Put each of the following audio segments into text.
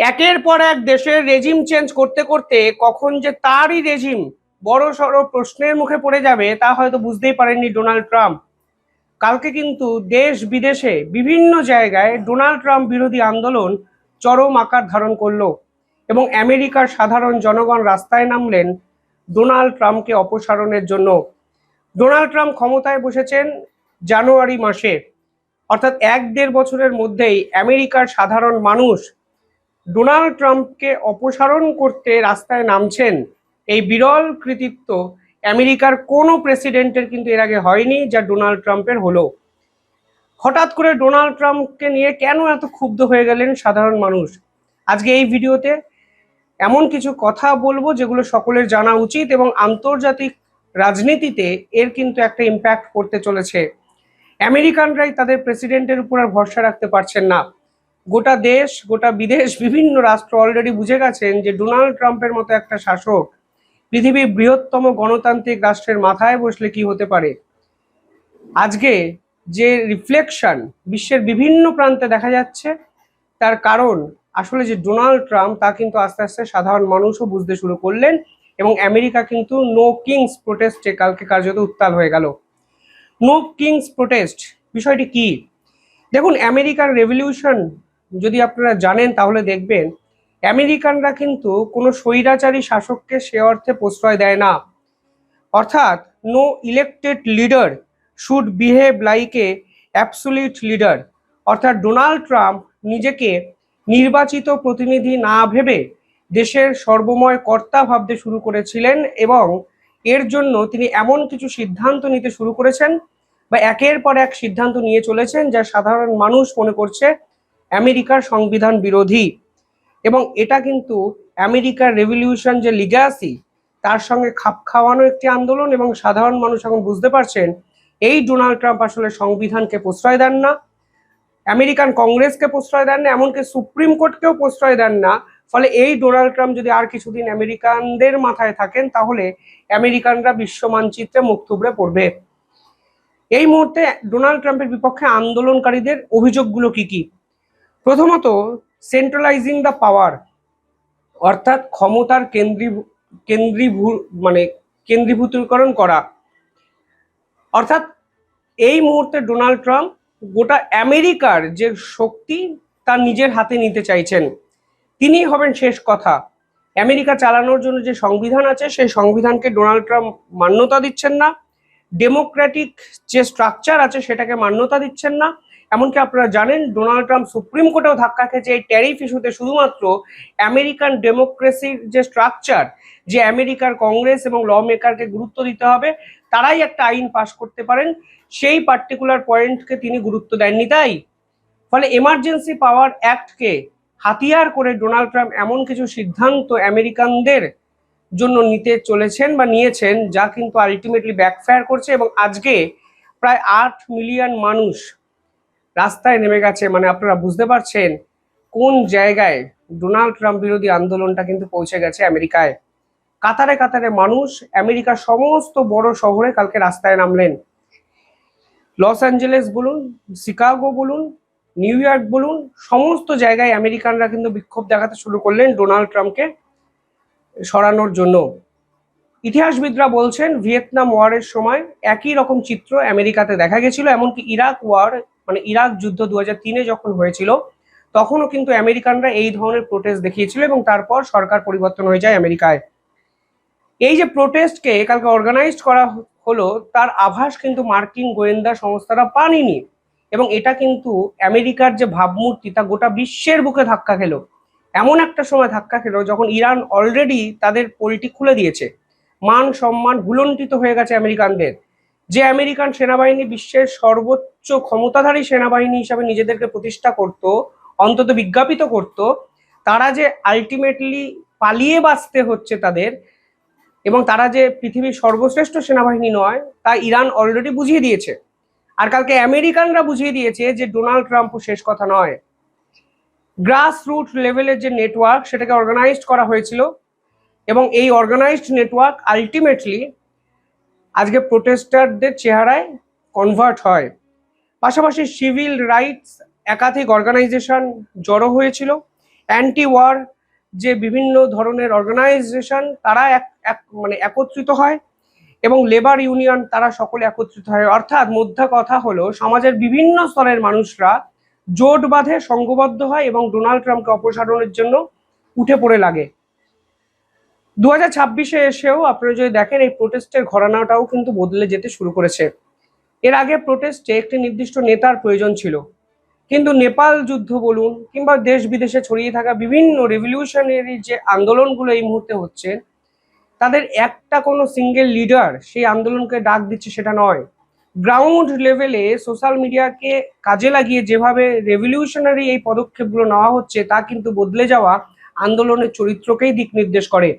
একের পর এক দেশের রেজিম চেঞ্জ করতে করতে কখন যে তারই রেজিম বড় সড় প্রশ্নের মুখে পড়ে যাবে তা হয়তো বুঝতেই পারেননি ডোনাল্ড ট্রাম্প। কালকে কিন্তু দেশ বিদেশে বিভিন্ন জায়গায় ডোনাল্ড ট্রাম্প বিরোধী আন্দোলন চরম আকার ধারণ করলো এবং আমেরিকার সাধারণ জনগণ রাস্তায় নামলেন ডোনাল্ড ট্রাম্পকে অপসারণের জন্য। ডোনাল্ড ট্রাম্প ক্ষমতায় বসেছেন জানুয়ারি মাসে, অর্থাৎ 1-1.5 বছরের মধ্যেই আমেরিকার সাধারণ মানুষ ডোনাল্ড ট্রাম্পকে অপসারণ করতে রাস্তায় নামছেন। এই বিরল কৃতিত্ব আমেরিকার কোনো প্রেসিডেন্টের কিন্তু এর আগে হয়নি, যা ডোনাল্ড ট্রাম্পের হলো। হঠাৎ করে ডোনাল্ড ট্রাম্পকে নিয়ে কেন এত ক্ষুব্ধ হয়ে গেলেন সাধারণ মানুষ? আজকে এই ভিডিওতে এমন কিছু কথা বলবো যেগুলো সকলের জানা উচিত এবং আন্তর্জাতিক রাজনীতিতে এর কিন্তু একটা ইম্প্যাক্ট পড়তে চলেছে। আমেরিকানরাই তাদের প্রেসিডেন্টের উপর আর ভরসা রাখতে পারছেন না। গোটা দেশ, গোটা বিদেশ, বিভিন্ন রাষ্ট্র অলরেডি বুঝে গেছেন যে ডোনাল্ড ট্রাম্পের মতো একটা শাসক পৃথিবীর বৃহত্তম গণতান্ত্রিক রাষ্ট্রের মাথায় বসলে কি হতে পারে। আজকে যে রিফ্লেকশন বিশ্বের বিভিন্ন প্রান্তে দেখা যাচ্ছে, তার কারণ আসলে যে ডোনাল্ড ট্রাম্প তা কিন্তু আস্তে আস্তে সাধারণ মানুষও বুঝতে শুরু করলেন এবং আমেরিকা কিন্তু নো কিংস প্রোটেস্টে কালকে কার্যত উত্তাল হয়ে গেল। নো কিংস প্রোটেস্ট বিষয়টি কি? দেখুন, আমেরিকার রেভলিউশন যদি আপনারা জানেন তাহলে দেখবেন আমেরিকানরা কিন্তু কোনো স্বৈরাচারী শাসককে সে অর্থে প্রশ্রয় দেয় না। অর্থাৎ no elected leader should behave like a absolute leader. অর্থাৎ ডোনাল্ড ট্রাম্প নিজেকে নির্বাচিত প্রতিনিধি না ভেবে দেশের সর্বময় কর্তা ভাবতে শুরু করেছিলেন এবং এর জন্য তিনি এমন কিছু সিদ্ধান্ত নিতে শুরু করেছেন বা একের পর এক সিদ্ধান্ত নিয়ে চলেছেন যা সাধারণ মানুষ মনে করছে আমেরিকার সংবিধান বিরোধী। এবং এটা কিন্তু আমেরিকার রেভলিউশন যে লিগ্যাসি তার সঙ্গে খাপ খাওয়ানো একটি আন্দোলন এবং সাধারণ মানুষ এখন বুঝতে পারছেন এই ডোনাল্ড ট্রাম্প আসলে সংবিধানকে প্রশ্রয় দেন না, আমেরিকান কংগ্রেসকে প্রশ্রয় দেন না, এমনকি সুপ্রিম কোর্টকেও প্রশ্রয় দেন না। ফলে এই ডোনাল্ড ট্রাম্প যদি আর কিছুদিন আমেরিকানদের মাথায় থাকেন তাহলে আমেরিকানরা বিশ্ব মানচিত্রে মুখ থুবড়ে পড়বে। এই মুহূর্তে ডোনাল্ড ট্রাম্পের বিপক্ষে আন্দোলনকারীদের অভিযোগগুলো কি কি? প্রথমত, সেন্ট্রালাইজিং দ্য পাওয়ার, অর্থাৎ ক্ষমতার কেন্দ্রীভূতকরণ করা। অর্থাৎ এই মুহূর্তে ডোনাল্ড ট্রাম্প গোটা আমেরিকার যে শক্তি তা নিজের হাতে নিতে চাইছেন। তিনি হবেন শেষ কথা। আমেরিকা চালানোর জন্য যে সংবিধান আছে সেই সংবিধানকে ডোনাল্ড ট্রাম্প মান্যতা দিচ্ছেন না, ডেমোক্রেটিক যে স্ট্রাকচার আছে সেটাকে মান্যতা দিচ্ছেন না। এমনকি আপনারা জানেন ডোনাল্ড ট্রাম্প সুপ্রিম কোর্টেও ধাক্কা খেয়েছে এই ট্যারিফ ইস্যুতে শুধুমাত্র আমেরিকান ডেমোক্রেসির যে স্ট্রাকচার, যে আমেরিকার কংগ্রেস এবং ল মেকারকে গুরুত্ব দিতে হবে, তারাই একটা আইন পাশ করতে পারেন, সেই পার্টিকুলার পয়েন্টকে তিনি গুরুত্ব দেননি। তাই ফলে এমার্জেন্সি পাওয়ার অ্যাক্টকে হাতিয়ার করে ডোনাল্ড ট্রাম্প এমন কিছু সিদ্ধান্ত আমেরিকানদের জন্য নিতে চলেছেন বা নিয়েছেন যা কিন্তু আলটিমেটলি ব্যাকফায়ার করছে এবং আজকে প্রায় 8 মিলিয়ন মানুষ রাস্তায় নেমে গেছে। মানে আপনারা বুঝতে পারছেন কোন জায়গায় ডোনাল্ড ট্রাম্প বিরোধী আন্দোলনটা কিন্তু পৌঁছে গেছে আমেরিকায়। কাতারে কাতারে মানুষ আমেরিকার সমস্ত বড় শহরে কালকে রাস্তায় নামলেন। লস অ্যাঞ্জেলেস বলুন, শিকাগো বলুন, নিউ ইয়র্ক বলুন, সমস্ত জায়গায় আমেরিকানরা কিন্তু বিক্ষোভ দেখাতে শুরু করলেন ডোনাল্ড ট্রাম্পকে সরানোর জন্য। ইতিহাসবিদরা বলছেন ভিয়েতনাম ওয়ারের সময় একই রকম চিত্র আমেরিকাতে দেখা গেছিল। এমনকি ইরাক ওয়ার, মানে ইরাক যুদ্ধ 2003-এ যখন হয়েছিল তখনও কিন্তু আমেরিকানরা এই ধরনের প্রোটেস্ট দেখিয়েছিল এবং তারপর সরকার পরিবর্তন হয়ে যায় আমেরিকায়। এই যে প্রোটেস্টকে কালকে অর্গানাইজড করা হলো তার আভাস কিন্তু মার্কিন গোয়েন্দা সংস্থারা পাননি এবং এটা কিন্তু আমেরিকার যে ভাবমূর্তি তা গোটা বিশ্বের বুকে ধাক্কা খেলো। এমন একটা সময় ধাক্কা খেলো যখন ইরান অলরেডি তাদের পোলটি খুলে দিয়েছে, মান সম্মান ভুলণ্ঠিত হয়ে গেছে আমেরিকানদের। যে আমেরিকান সেনাবাহিনী বিশ্বের সর্বোচ্চ ক্ষমতাধারী সেনাবাহিনী হিসাবে নিজেদেরকে প্রতিষ্ঠা করত, অন্তত বিজ্ঞাপিত করত, তারা যে আলটিমেটলি পালিয়ে বাঁচতে হচ্ছে তাদের এবং তারা যে পৃথিবীর সর্বশ্রেষ্ঠ সেনাবাহিনী নয় তা ইরান অলরেডি বুঝিয়ে দিয়েছে। আর কালকে আমেরিকানরা বুঝিয়ে দিয়েছে যে ডোনাল্ড ট্রাম্পও শেষ কথা নয়। গ্রাস রুট লেভেলের যে নেটওয়ার্ক সেটাকে অর্গানাইজড করা হয়েছিল এবং এই অর্গানাইজড নেটওয়ার্ক আলটিমেটলি আজকে প্রোটেস্টারদের চেহারায় কনভার্ট হয়। পাশাপাশি সিভিল রাইটস একাধিক অর্গানাইজেশন জড়ো হয়েছিল অ্যান্টি ওয়ার যে বিভিন্ন ধরনের অর্গানাইজেশন তারা মানে একত্রিত হয়, এবং লেবার ইউনিয়ন তারা সকলে একত্রিত হয়। অর্থাৎ মোদ্দা কথা হলো সমাজের বিভিন্ন স্তরের মানুষরা জোট বাঁধে, সংঘবদ্ধ হয় এবং ডোনাল্ড ট্রাম্পকে অপসারণের জন্য উঠে পড়ে লাগে। 2026-এ এসেও আপনারা যদি দেখেন এই প্রোটেস্টের ঘরানাটাও কিন্তু বদলে যেতে শুরু করেছে। এর আগে প্রোটেস্টে একটি নির্দিষ্ট নেতার প্রয়োজন ছিল, কিন্তু নেপাল যুদ্ধ বলুন কিংবা দেশ বিদেশে ছড়িয়ে থাকা বিভিন্ন রেভলিউশনারি যে আন্দোলনগুলো এই মুহূর্তে হচ্ছে, তাদের একটা কোনো সিঙ্গেল লিডার সেই আন্দোলনকে ডাক দিচ্ছে সেটা নয়। গ্রাউন্ড লেভেলে সোশ্যাল মিডিয়াকে কাজে লাগিয়ে যেভাবে রেভলিউশনারি এই পদক্ষেপগুলো নেওয়া হচ্ছে তা কিন্তু বদলে যাওয়া আন্দোলনের চরিত্রকেই দিক নির্দেশ করে।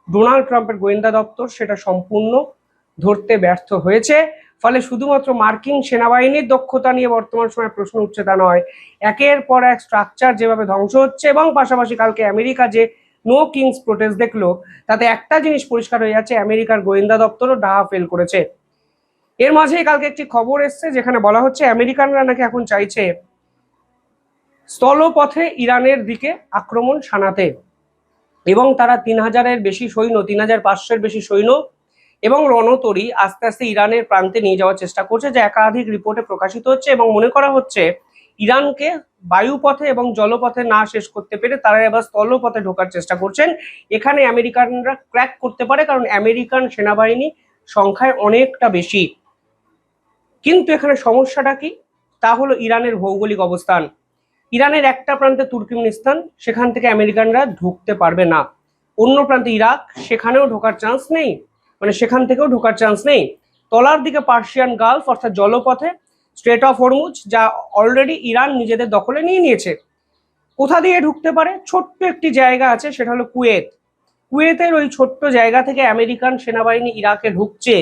ডোনাল্ড ট্রাম্পের গোয়েন্দা দপ্তর সেটা সম্পূর্ণ ধরতে ব্যর্থ হয়েছে। ফলে শুধুমাত্র মার্কিন সেনাবাহিনীর দক্ষতা নিয়ে বর্তমান সময়ে প্রশ্ন উঠছে তা নয়, একের পর এক স্ট্রাকচার যেভাবে ধ্বংস হচ্ছে, এবং পাশাপাশি কালকে আমেরিকা যে নো কিংস প্রোটেস্ট দেখলো, তাতে একটা জিনিস পরিষ্কার হয়ে যাচ্ছে, আমেরিকার গোয়েন্দা দপ্তরও ডাহা ফেল করেছে। এর মাঝেই কালকে একটি খবর এসছে যেখানে বলা হচ্ছে আমেরিকানরা নাকি এখন চাইছে স্থলপথে ইরানের দিকে আক্রমণ শানাতে, এবং তারা 3000-এর বেশি সৈন্য, 3500-এর বেশি সৈন্য এবং রণতরী আস্তে আস্তে ইরানের প্রান্তে নিয়ে যাওয়ার চেষ্টা করছে, যা একাধিক রিপোর্টে প্রকাশিত হচ্ছে। এবং মনে করা হচ্ছে ইরানকে বায়ুপথে এবং জলপথে না শেষ করতে পেরে তারা এবার স্থলপথে ঢোকার চেষ্টা করছেন। এখানে আমেরিকানরা ক্র্যাক করতে পারে, কারণ আমেরিকান সেনাবাহিনী সংখ্যায় অনেকটা বেশি। কিন্তু এখানে সমস্যাটা কি, তা হলো ইরানের ভৌগোলিক অবস্থান। ইরানের একটা প্রান্তে তুর্কমেনিস্তান, সেখান থেকে আমেরিকানরা ঢুকতে পারবে না। অন্য প্রান্তে ইরাক, সেখানেও ঢোকার চান্স নেই, মানে সেখান থেকেও ঢোকার চান্স নেই। তলার দিকে পার্সিয়ান গালফ অর্থাৎ জলপথে স্ট্রেট অফ হরমুজ, যা অলরেডি ইরান নিজেদের দখলে নিয়ে নিয়েছে। কোথা দিয়ে ঢুকতে পারে, ছোট্ট একটি জায়গা আছে, সেটা হলো কুয়েত। কুয়েতের ওই ছোট্ট জায়গা থেকে আমেরিকান সেনাবাহিনী ইরাকে ঢুকছে।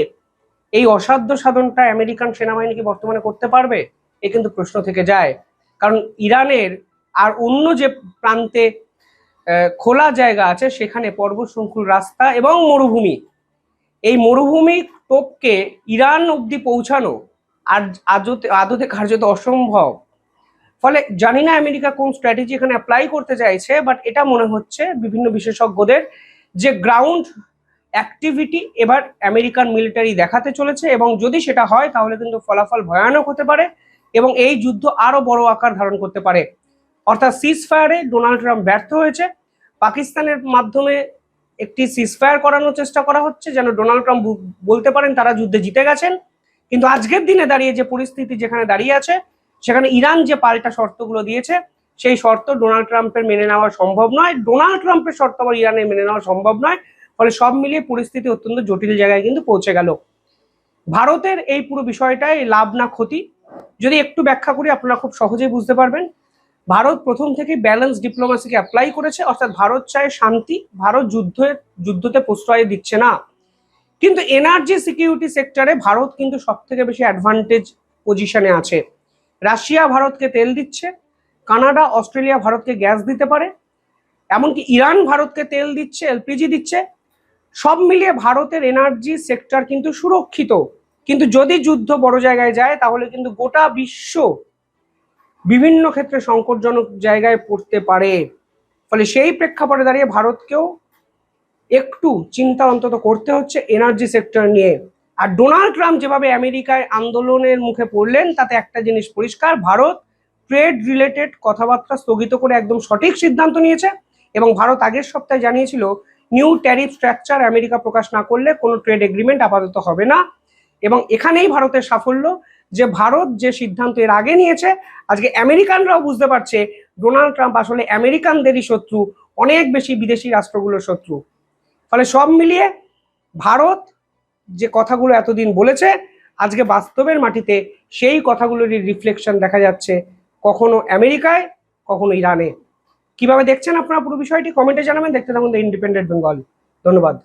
এই অসাধ্য সাধনটা আমেরিকান সেনাবাহিনী কি বর্তমানে করতে পারবে? এ কিন্তু প্রশ্ন থেকে যায়। কারণ ইরানের আর অন্য যে প্রান্তে খোলা জায়গা আছে সেখানে পর্বত শৃঙ্খল রাস্তা এবং মরুভূমি, এই মরুভূমি টোপকে ইরান অব্দি পৌঁছানো আর আদতে কার্যত অসম্ভব। ফলে জানি না আমেরিকা কোন স্ট্র্যাটেজি এখানে অ্যাপ্লাই করতে চাইছে, বাট এটা মনে হচ্ছে বিভিন্ন বিশেষজ্ঞদের যে গ্রাউন্ড অ্যাক্টিভিটি এবার আমেরিকান মিলিটারি দেখাতে চলেছে, এবং যদি সেটা হয় তাহলে কিন্তু ফলাফল ভয়ানক হতে পারে এবং এই যুদ্ধ আরো বড় আকার ধারণ করতে পারে। অর্থাৎ সিজ ফায়ারে ডোনাল্ড ট্রাম্প ব্যর্থ হয়েছে। পাকিস্তানের মাধ্যমে একটি সিজ ফায়ার করানোর চেষ্টা করা হচ্ছে যেন ডোনাল্ড ট্রাম্প বলতে পারেন তারা যুদ্ধে জিতে গেছেন। কিন্তু আজকের দিনে দাঁড়িয়ে যে পরিস্থিতি যেখানে দাঁড়িয়ে আছে, সেখানে ইরান যে পাল্টা শর্তগুলো দিয়েছে সেই শর্ত ডোনাল্ড ট্রাম্পের মেনে নেওয়া সম্ভব নয়, ডোনাল্ড ট্রাম্পের শর্ত আবার ইরানের মেনে নেওয়া সম্ভব নয়। ফলে সব মিলিয়ে পরিস্থিতি অত্যন্ত জটিল জায়গায় কিন্তু পৌঁছে গেল। ভারতের এই পুরো বিষয়টাই লাভ না ক্ষতি যদি একটু ব্যাখ্যা করি আপনারা খুব সহজেই বুঝতে পারবেন। ভারত প্রথম থেকে ব্যালেন্স ডিপ্লোমেসিকে অ্যাপ্লাই করেছে, অর্থাৎ ভারত চায় শান্তি, ভারত যুদ্ধতে প্রশ্রয় দিচ্ছে না। কিন্তু এনার্জি সিকিউরিটি সেক্টরে ভারত কিন্তু সব থেকে বেশি অ্যাডভান্টেজ পজিশনে আছে। রাশিয়া ভারতকে তেল দিচ্ছে, কানাডা অস্ট্রেলিয়া ভারতকে গ্যাস দিতে পারে, এমনকি ইরান ভারতকে তেল দিচ্ছে, এলপিজি দিচ্ছে। সব মিলিয়ে ভারতের এনার্জি সেক্টর কিন্তু সুরক্ষিত। কিন্তু যদি যুদ্ধ বড় জায়গায় যায় তাহলে কিন্তু গোটা বিশ্ব বিভিন্ন ক্ষেত্রে সংকটজনক জায়গায় পড়তে পারে। ফলে সেই প্রেক্ষাপটে দাঁড়িয়ে ভারতকেও একটু চিন্তা অন্তত করতে হচ্ছে এনার্জি সেক্টর নিয়ে। আর ডোনাল্ড ট্রাম্প যেভাবে আমেরিকায় আন্দোলনের মুখে পড়লেন, তাতে একটা জিনিস পরিষ্কার, ভারত ট্রেড রিলেটেড কথাবার্তা স্থগিত করে একদম সঠিক সিদ্ধান্ত নিয়েছে। এবং ভারত আগের সপ্তাহে জানিয়েছিল নিউ ট্যারিফ স্ট্রাকচার আমেরিকা প্রকাশ না করলে কোনো ট্রেড এগ্রিমেন্ট আপাতত হবে না। এবং এখানেই ভারতের সাফল্য যে ভারত যে সিদ্ধান্ত এর আগে নিয়েছে, আজকে আমেরিকানরাও বুঝতে পারছে ডোনাল্ড ট্রাম্প আসলে আমেরিকানদেরই শত্রু, অনেক বেশি বিদেশি রাষ্ট্রগুলোর শত্রু। ফলে সব মিলিয়ে ভারত যে কথাগুলো এতদিন বলেছে, আজকে বাস্তবের মাটিতে সেই কথাগুলোরই রিফ্লেকশন দেখা যাচ্ছে, কখনো আমেরিকায় কখনো ইরানে। কিভাবে দেখছেন আপনারা পুরো বিষয়টি কমেন্টে জানাবেন। দেখতে থাকুন দ্য ইন্ডিপেন্ডেন্ট বেঙ্গল। ধন্যবাদ।